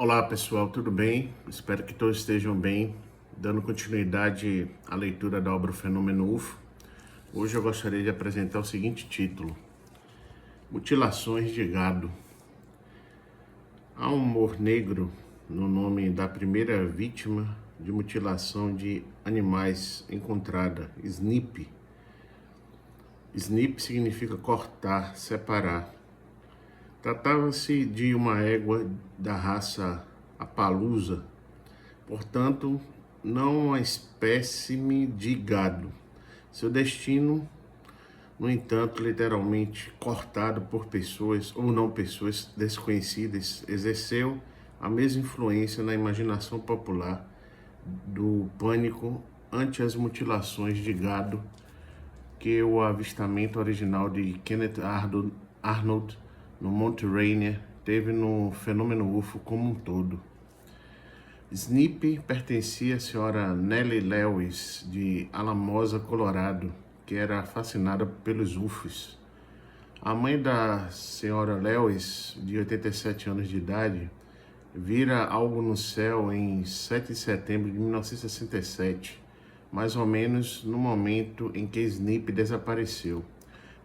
Olá pessoal, tudo bem? Espero que todos estejam bem. Dando continuidade à leitura da obra O Fenômeno UFO, hoje eu gostaria de apresentar o seguinte título: Mutilações de Gado. Há um humor negro no nome da primeira vítima de mutilação de animais encontrada, SNP. SNP significa cortar, separar. Tratava-se de uma égua da raça Appaloosa, portanto, não uma espécime de gado. Seu destino, no entanto, literalmente cortado por pessoas ou não pessoas desconhecidas, exerceu a mesma influência na imaginação popular do pânico ante as mutilações de gado que o avistamento original de Kenneth Arnold no Monte Rainier teve no fenômeno UFO como um todo. SNP pertencia à senhora Nellie Lewis, de Alamosa, Colorado, que era fascinada pelos UFOs. A mãe da senhora Lewis, de 87 anos de idade, vira algo no céu em 7 de setembro de 1967, mais ou menos no momento em que SNP desapareceu.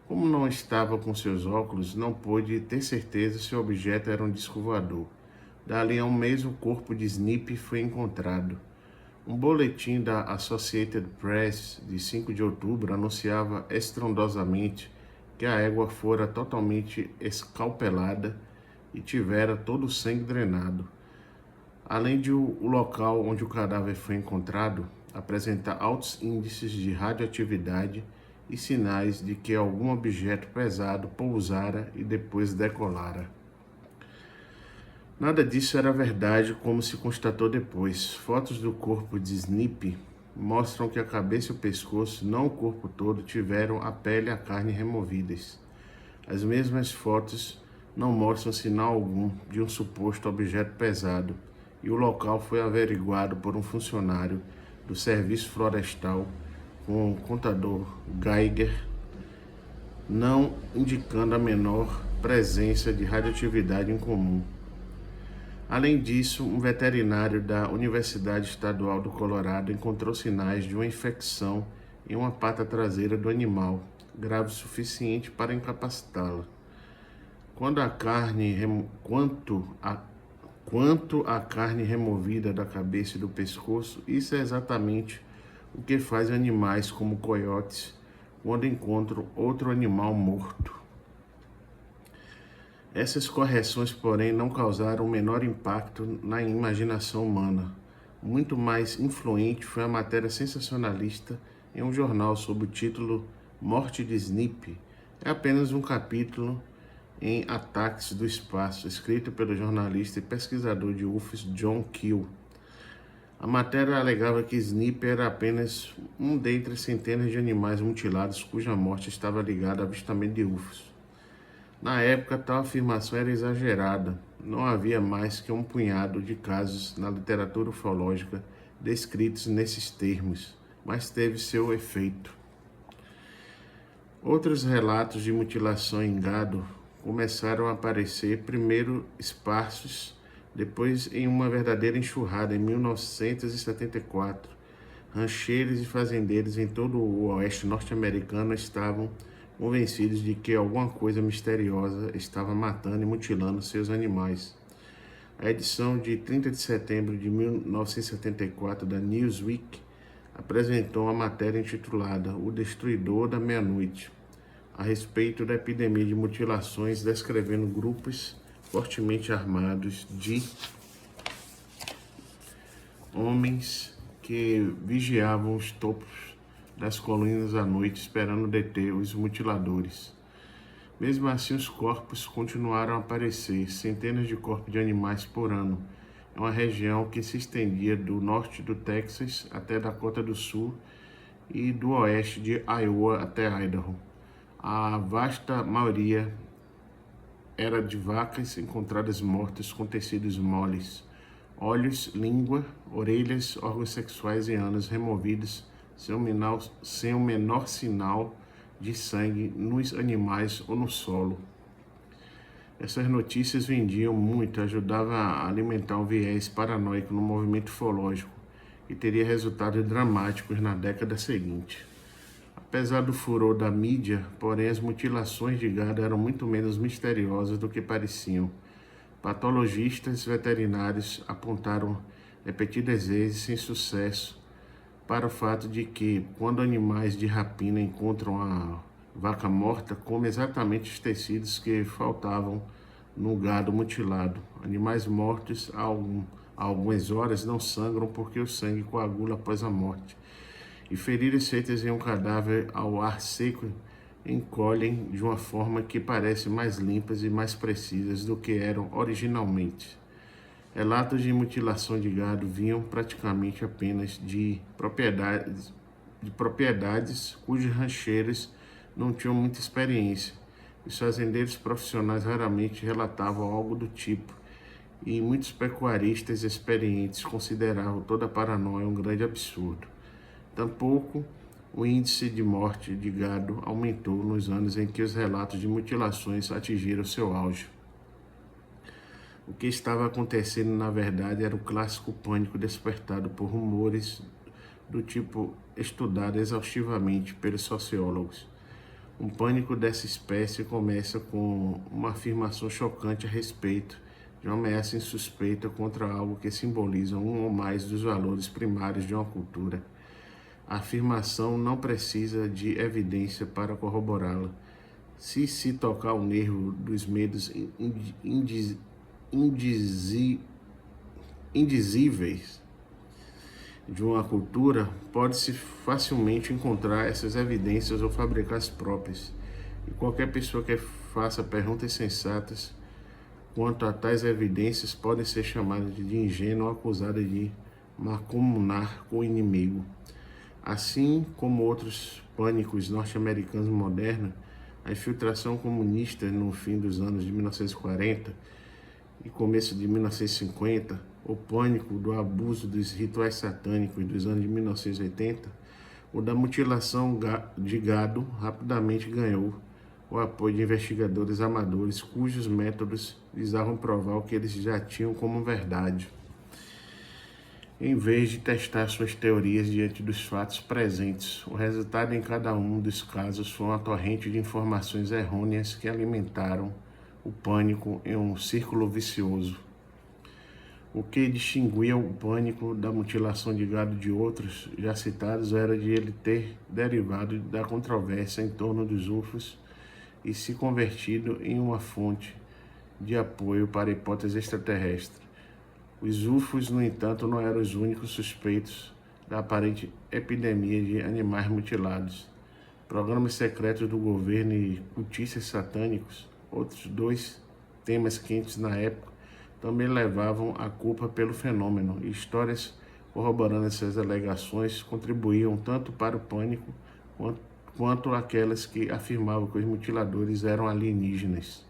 Como não estava com seus óculos, não pôde ter certeza se o objeto era um disco voador. Dali a um mês, o corpo de SNP foi encontrado. Um boletim da Associated Press de 5 de outubro anunciava estrondosamente que a égua fora totalmente escalpelada e tivera todo o sangue drenado. Além de o local onde o cadáver foi encontrado apresentar altos índices de radioatividade e sinais de que algum objeto pesado pousara e depois decolara. Nada disso era verdade, como se constatou depois. Fotos do corpo de SNP mostram que a cabeça e o pescoço, não o corpo todo, tiveram a pele e a carne removidas. As mesmas fotos não mostram sinal algum de um suposto objeto pesado, e o local foi averiguado por um funcionário do Serviço Florestal com o contador Geiger, não indicando a menor presença de radioatividade em comum. Além disso, um veterinário da Universidade Estadual do Colorado encontrou sinais de uma infecção em uma pata traseira do animal, grave o suficiente para incapacitá-la. Quanto à carne removida da cabeça e do pescoço, isso é exatamente o que fazem animais como coiotes quando encontram outro animal morto. Essas correções, porém, não causaram o menor impacto na imaginação humana. Muito mais influente foi a matéria sensacionalista em um jornal sob o título Morte de SNP. É apenas um capítulo em Ataques do Espaço, escrito pelo jornalista e pesquisador de UFOs John Keel. A matéria alegava que SNP era apenas um dentre centenas de animais mutilados cuja morte estava ligada ao avistamento de UFOs. Na época, tal afirmação era exagerada. Não havia mais que um punhado de casos na literatura ufológica descritos nesses termos, mas teve seu efeito. Outros relatos de mutilação em gado começaram a aparecer, primeiro esparsos, depois em uma verdadeira enxurrada em 1974. Rancheiros e fazendeiros em todo o oeste norte-americano estavam convencidos de que alguma coisa misteriosa estava matando e mutilando seus animais. A edição de 30 de setembro de 1974 da Newsweek apresentou uma matéria intitulada O Destruidor da Meia-Noite, a respeito da epidemia de mutilações, descrevendo grupos fortemente armados de homens que vigiavam os topos das colinas à noite, esperando deter os mutiladores. Mesmo assim, os corpos continuaram a aparecer, centenas de corpos de animais por ano, em uma região que se estendia do norte do Texas até Dakota do Sul e do oeste de Iowa até Idaho. A vasta maioria era de vacas encontradas mortas com tecidos moles, olhos, língua, orelhas, órgãos sexuais e ânus removidos sem o menor sinal de sangue nos animais ou no solo. Essas notícias vendiam muito, ajudavam a alimentar um viés paranoico no movimento ufológico e teria resultados dramáticos na década seguinte. Apesar do furor da mídia, porém as mutilações de gado eram muito menos misteriosas do que pareciam. Patologistas veterinários apontaram repetidas vezes, sem sucesso, para o fato de que, quando animais de rapina encontram a vaca morta, comem exatamente os tecidos que faltavam no gado mutilado. Animais mortos há algumas horas não sangram porque o sangue coagula após a morte. E feridas feitas em um cadáver ao ar seco encolhem de uma forma que parece mais limpas e mais precisas do que eram originalmente. Relatos de mutilação de gado vinham praticamente apenas de propriedades cujos rancheiros não tinham muita experiência. Os fazendeiros profissionais raramente relatavam algo do tipo, e muitos pecuaristas experientes consideravam toda a paranoia um grande absurdo. Tampouco o índice de morte de gado aumentou nos anos em que os relatos de mutilações atingiram seu auge. O que estava acontecendo, na verdade, era o clássico pânico despertado por rumores do tipo estudado exaustivamente pelos sociólogos. Um pânico dessa espécie começa com uma afirmação chocante a respeito de uma ameaça insuspeita contra algo que simboliza um ou mais dos valores primários de uma cultura. A afirmação não precisa de evidência para corroborá-la. Se tocar o nervo dos medos indizíveis de uma cultura, pode-se facilmente encontrar essas evidências ou fabricar as próprias. E qualquer pessoa que faça perguntas sensatas quanto a tais evidências pode ser chamada de ingênua ou acusada de mancomunar com o inimigo. Assim como outros pânicos norte-americanos modernos, a infiltração comunista no fim dos anos de 1940 e começo de 1950, o pânico do abuso dos rituais satânicos dos anos de 1980, o da mutilação de gado rapidamente ganhou o apoio de investigadores amadores cujos métodos visavam provar o que eles já tinham como verdade, em vez de testar suas teorias diante dos fatos presentes. O resultado em cada um dos casos foi uma torrente de informações errôneas que alimentaram o pânico em um círculo vicioso. O que distinguia o pânico da mutilação de gado de outros já citados era de ele ter derivado da controvérsia em torno dos UFOs e se convertido em uma fonte de apoio para a hipótese extraterrestre. Os UFOs, no entanto, não eram os únicos suspeitos da aparente epidemia de animais mutilados. Programas secretos do governo e cultistas satânicos, outros dois temas quentes na época, também levavam a culpa pelo fenômeno, e histórias corroborando essas alegações contribuíam tanto para o pânico quanto aquelas que afirmavam que os mutiladores eram alienígenas.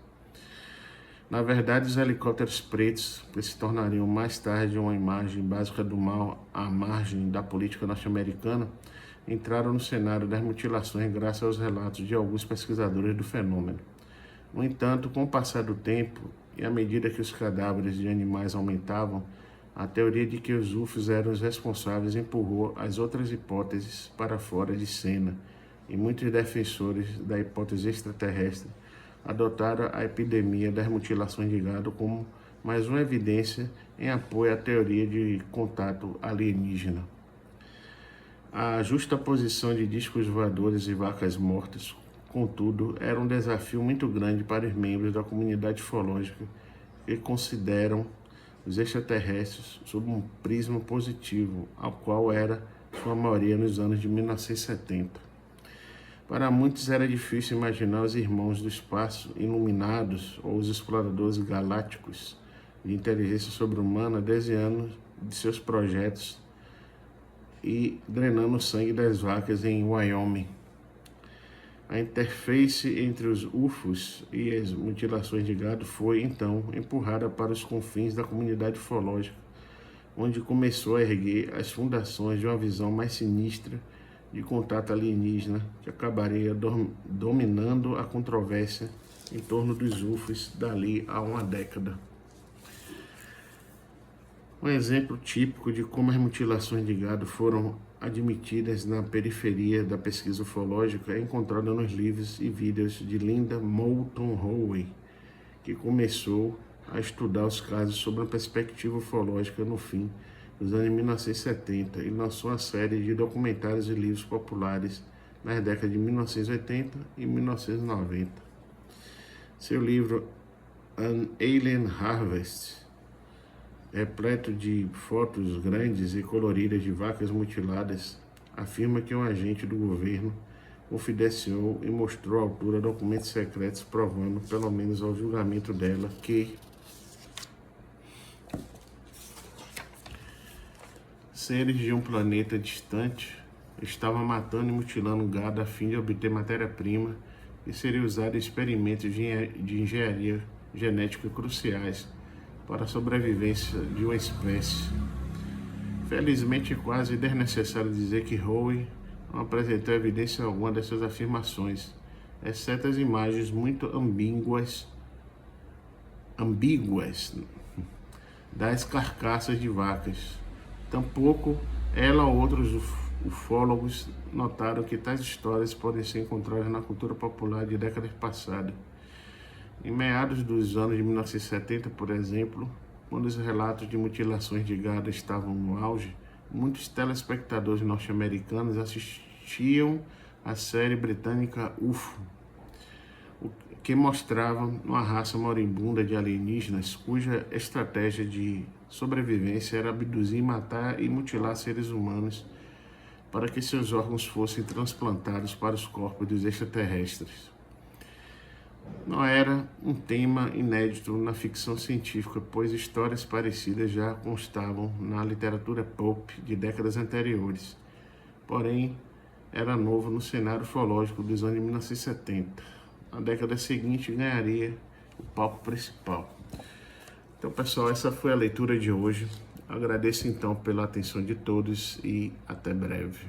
Na verdade, os helicópteros pretos, que se tornariam mais tarde uma imagem básica do mal à margem da política norte-americana, entraram no cenário das mutilações graças aos relatos de alguns pesquisadores do fenômeno. No entanto, com o passar do tempo e à medida que os cadáveres de animais aumentavam, a teoria de que os UFOs eram os responsáveis empurrou as outras hipóteses para fora de cena, e muitos defensores da hipótese extraterrestre adotaram a epidemia das mutilações de gado como mais uma evidência em apoio à teoria de contato alienígena. A justaposição de discos voadores e vacas mortas, contudo, era um desafio muito grande para os membros da comunidade ufológica que consideram os extraterrestres sob um prisma positivo, ao qual era sua maioria nos anos de 1970. Para muitos era difícil imaginar os irmãos do espaço iluminados ou os exploradores galácticos de inteligência sobre-humana desviando de seus projetos e drenando o sangue das vacas em Wyoming. A interface entre os UFOs e as mutilações de gado foi, então, empurrada para os confins da comunidade ufológica, onde começou a erguer as fundações de uma visão mais sinistra de contato alienígena que acabaria dominando a controvérsia em torno dos UFOs dali a uma década. Um exemplo típico de como as mutilações de gado foram admitidas na periferia da pesquisa ufológica é encontrado nos livros e vídeos de Linda Moulton Howe, que começou a estudar os casos sob uma perspectiva ufológica no fim dos anos 1970 e lançou uma série de documentários e livros populares nas décadas de 1980 e 1990. Seu livro An Alien Harvest, repleto de fotos grandes e coloridas de vacas mutiladas, afirma que um agente do governo confidenciou e mostrou à altura documentos secretos provando, pelo menos ao julgamento dela, que seres de um planeta distante estavam matando e mutilando gado a fim de obter matéria-prima que seria usada em experimentos de engenharia genética cruciais para a sobrevivência de uma espécie. Felizmente, é quase desnecessário dizer que Howe não apresentou evidência alguma dessas afirmações, exceto as imagens muito ambíguas das carcaças de vacas. Tampouco ela ou outros ufólogos notaram que tais histórias podem ser encontradas na cultura popular de décadas passadas. Em meados dos anos de 1970, por exemplo, quando os relatos de mutilações de gado estavam no auge, muitos telespectadores norte-americanos assistiam à série britânica UFO, que mostrava uma raça moribunda de alienígenas cuja estratégia de sobrevivência era abduzir, matar e mutilar seres humanos para que seus órgãos fossem transplantados para os corpos dos extraterrestres. Não era um tema inédito na ficção científica, pois histórias parecidas já constavam na literatura pulp de décadas anteriores. Porém, era novo no cenário ufológico dos anos 1970. A década seguinte ganharia o palco principal. Então, pessoal, essa foi a leitura de hoje. Agradeço então pela atenção de todos e até breve.